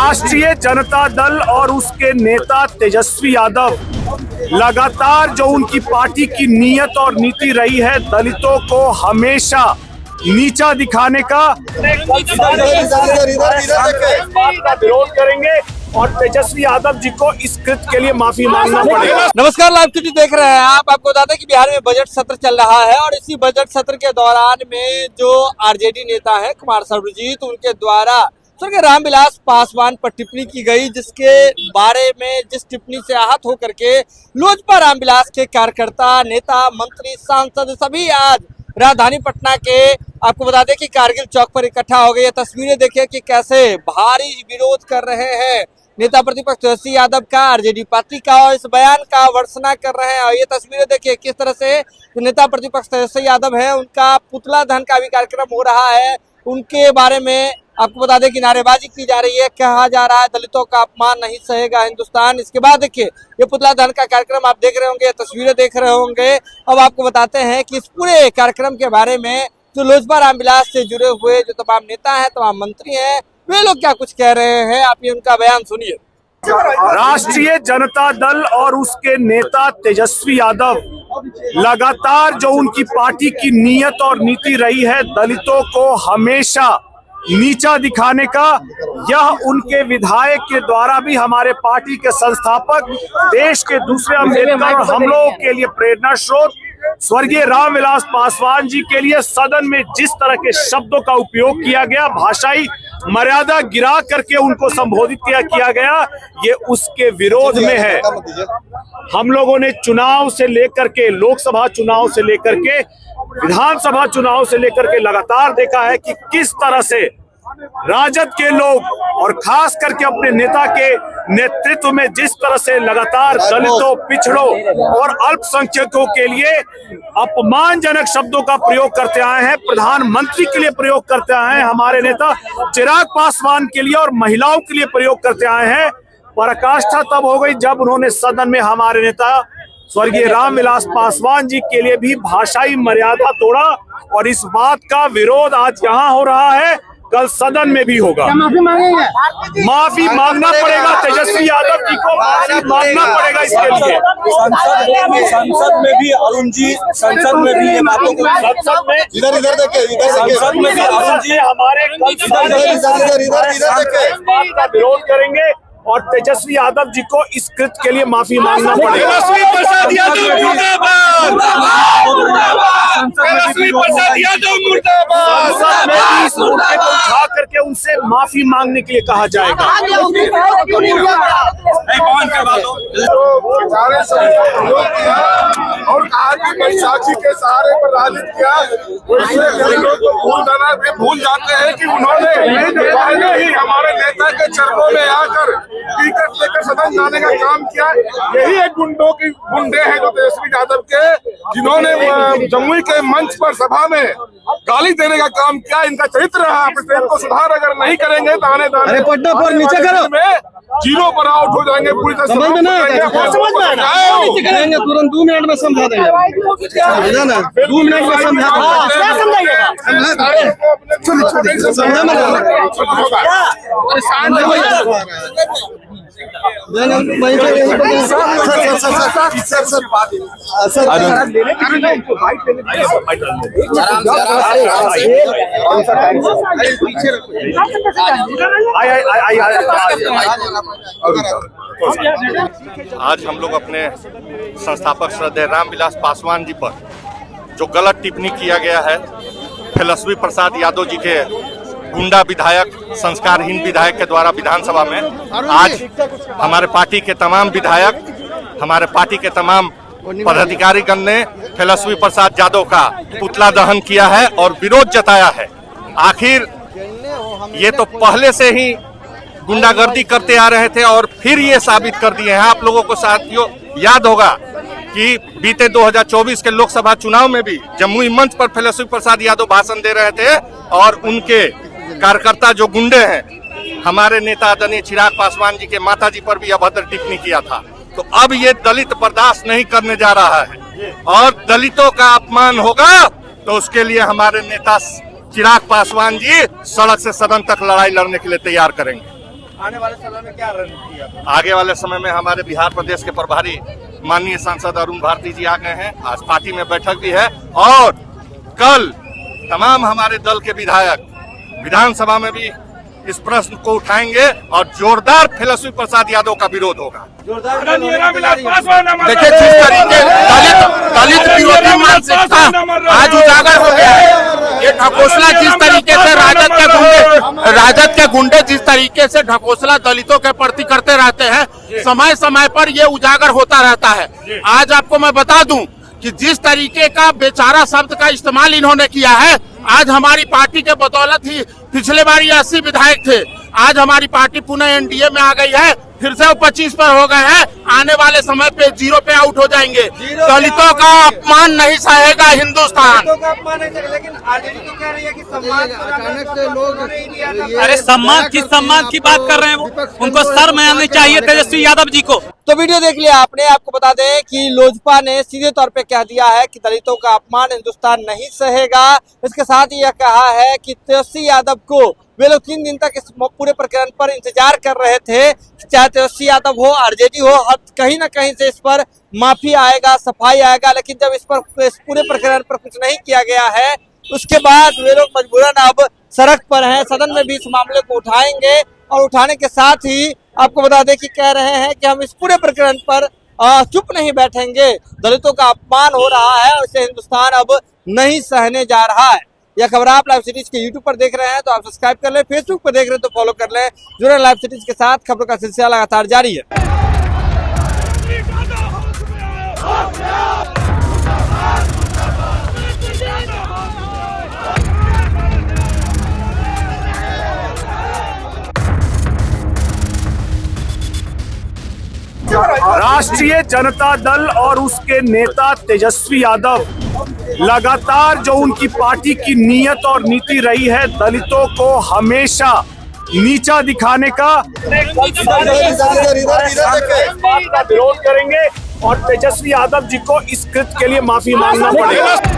राष्ट्रीय जनता दल और उसके नेता तेजस्वी यादव लगातार जो उनकी पार्टी की नीयत और नीति रही है दलितों को हमेशा नीचा दिखाने का विरोध करेंगे और तेजस्वी यादव जी को इस कृत्य के लिए माफी मांगना पड़ेगा। नमस्कार, लाइव टीवी देख रहे हैं आप। आपको बता दें कि बिहार में बजट सत्र चल रहा है और इसी बजट सत्र के दौरान में जो आरजेडी नेता है कुमार सर्वजीत, उनके द्वारा स्वर्गीय रामविलास पासवान पर टिप्पणी की गई, जिसके बारे में जिस टिप्पणी से आहत होकर के लोजपा रामविलास के कार्यकर्ता, नेता, मंत्री, सांसद सभी आज राजधानी पटना के आपको बता दें कि कारगिल चौक पर इकट्ठा हो गए। ये तस्वीरें देखिए कि कैसे भारी विरोध कर रहे हैं नेता प्रतिपक्ष तेजस्वी यादव का, आरजेडी पार्टी का, और इस बयान का वर्षना कर रहे हैं। और ये तस्वीरें देखिए किस तरह से जो नेता प्रतिपक्ष तेजस्वी यादव है उनका पुतला दहन का भी कार्यक्रम हो रहा है। उनके बारे में आपको बता दें कि नारेबाजी की जा रही है, कहा जा रहा है दलितों का अपमान नहीं सहेगा हिंदुस्तान। इसके बाद देखिए ये पुतला दहन का कार्यक्रम आप देख रहे होंगे, तस्वीरें देख रहे होंगे। अब आपको बताते हैं कि इस पूरे कार्यक्रम के बारे में जो लोजपा रामविलास से जुड़े हुए जो तमाम नेता हैं, तमाम मंत्री हैं, वे लोग क्या कुछ कह रहे हैं, आप ये उनका बयान सुनिए। राष्ट्रीय जनता दल और उसके नेता तेजस्वी यादव लगातार जो उनकी पार्टी की नीयत और नीति रही है दलितों को हमेशा नीचा दिखाने का, यह उनके विधायक के द्वारा भी हमारे पार्टी के संस्थापक, देश के दूसरे अम्बेडकर और हम लोगों के लिए प्रेरणा स्रोत स्वर्गीय रामविलास पासवान जी के लिए सदन में जिस तरह के शब्दों का उपयोग किया गया, भाषाई मर्यादा गिरा करके उनको संबोधित किया गया, ये उसके विरोध में है। हम लोगों ने चुनाव से लेकर के, लोकसभा चुनाव से लेकर के, विधानसभा चुनाव से लेकर के लगातार देखा है कि किस तरह से राजद के लोग और खास करके अपने नेता के नेतृत्व में जिस तरह से लगातार दलितों, पिछड़ों और अल्पसंख्यकों के लिए अपमानजनक शब्दों का प्रयोग करते आए हैं, प्रधानमंत्री के लिए प्रयोग करते आए हैं, हमारे नेता चिराग पासवान के लिए और महिलाओं के लिए प्रयोग करते आए हैं। पराकाष्ठा तब हो गई जब उन्होंने सदन में हमारे नेता स्वर्गीय रामविलास पासवान जी के लिए भी भाषाई मर्यादा तोड़ा और इस बात का विरोध आज यहाँ हो रहा है, कल सदन में भी होगा। माफी मांगेंगे? माफी मांगना पड़ेगा, तेजस्वी यादव जी को माफी मांगना पड़ेगा इसके लिए। संसद में भी अरुण जी, संसद में भी ये बातों को, संसद में इधर देखिए, संसद में भी अरुण जी हमारे इस बात का विरोध करेंगे और तेजस्वी यादव जी को इस कृत्य के लिए माफी मांगना पड़ेगा। तेजस्वी प्रसाद यादव मुर्दाबाद, तेजस्वी प्रसाद यादव मुर्दाबाद। संसद में भी इस मुद्दे को उठा करके उनसे माफी मांगने के लिए कहा जाएगा। और कहा कि बैसाखी के सहारे पर राजनीति किया, भूल जाते हैं कि उन्होंने पहले ही हमारे नेता के चरणों में आकर टिकट लेकर सदन जाने का काम किया। यही एक गुंडे हैं जो तेजस्वी यादव के, जिन्होंने जमुई के मंच पर सभा में गाली देने का काम किया। इनका चरित्र रहा, अपने को सुधार अगर नहीं करेंगे तो आने दाने पटना पर नीचे करो में जीरो पर आउट हो जाएंगे, पूरी तरह समझ में तुरंत 2 मिनट में समझा देंगे, 2 मिनट में समझा आज हम लोग अपने संस्थापक श्रद्धेय रामविलास पासवान जी पर जो गलत टिप्पणी किया गया है, तेजस्वी प्रसाद यादव जी के गुंडा विधायक, संस्कारहीन विधायक के द्वारा विधानसभा में, आज हमारे पार्टी के तमाम विधायक, हमारे पार्टी के तमाम पदाधिकारीगण ने तेजस्वी प्रसाद यादव का पुतला दहन किया है और विरोध जताया है। आखिर ये तो पहले से ही गुंडागर्दी करते आ रहे थे और फिर ये साबित कर दिए हैं। आप लोगों को साथियों याद होगा कि बीते 2024 के लोकसभा चुनाव में भी जमुई मंच पर तेजस्वी प्रसाद यादव भाषण दे रहे थे और उनके कार्यकर्ता जो गुंडे हैं, हमारे नेता आदरणीय चिराग पासवान जी के माता जी पर भी अभद्र टिप्पणी किया था। तो अब ये दलित बर्दाश्त नहीं करने जा रहा है और दलितों का अपमान होगा तो उसके लिए हमारे नेता चिराग पासवान जी सड़क से सदन तक लड़ाई लड़ने के लिए तैयार करेंगे। आने वाले समय में क्या रणनीति है? आगे वाले समय में हमारे बिहार प्रदेश के प्रभारी माननीय सांसद अरुण भारती जी आ गए हैं। आज पार्टी में बैठक भी है और कल तमाम हमारे दल के विधायक विधानसभा में भी इस प्रश्न को उठाएंगे और जोरदार तेजस्वी प्रसाद यादव का विरोध होगा। देखिए, जिस तरीके दलित विरोधी मानसिकता आज उजागर हो गया है, ये ढकोसला जिस तरीके से राजद के गुंडे जिस तरीके से ढकोसला दलितों के प्रति करते रहते हैं, समय समय पर ये उजागर होता रहता है। आज आपको मैं बता दूं कि जिस तरीके का बेचारा शब्द का इस्तेमाल इन्होंने किया है, आज हमारी पार्टी के बदौलत ही पिछले बार ये 80 विधायक थे, आज हमारी पार्टी पुनः एनडीए में आ गई है, फिर से वो 25 पर हो गए हैं, आने वाले समय पे 0 पे आउट हो जाएंगे। दलितों का अपमान नहीं सहेगा हिंदुस्तान। लेकिन आरजेडी तो कह रही है कि सम्मान अरे सम्मान की बात कर रहे हैं वो, उनको शर्म आनी चाहिए तेजस्वी यादव जी को। तो वीडियो देख लिया आपने। आपको बता दें कि लोजपा ने सीधे तौर पे कह दिया है कि दलितों का अपमान हिंदुस्तान नहीं सहेगा। इसके साथ ही यह कहा है कि तेजस्वी यादव को वे लोग 3 दिन तक इस पूरे प्रकरण पर इंतजार कर रहे थे, चाहे तेजस्वी यादव हो, आरजेडी हो, कहीं ना कहीं से इस पर माफी आएगा, सफाई आएगा। लेकिन जब इस पूरे प्रकरण पर कुछ नहीं किया गया है, उसके बाद वे लोग मजबूरन अब सड़क पर हैं। सदन में भी इस मामले को उठाएंगे और उठाने के साथ ही आपको बता दें कि कह रहे हैं कि हम इस पूरे प्रकरण पर चुप नहीं बैठेंगे। दलितों का अपमान हो रहा है और इसे हिंदुस्तान अब नहीं सहने जा रहा है। यह खबर आप लाइव सिटीज के यूट्यूब पर देख रहे हैं तो आप सब्सक्राइब कर लें, फेसबुक पर देख रहे हैं तो फॉलो कर लें। जुड़े लाइव सिटीज के साथ, खबरों का सिलसिला लगातार जारी है। राष्ट्रीय जनता दल और उसके नेता तेजस्वी यादव लगातार जो उनकी पार्टी की नीयत और नीति रही है, दलितों को हमेशा नीचा दिखाने का विरोध करेंगे और तेजस्वी यादव जी को इस कृत्य के लिए माफी मांगना पड़ेगा।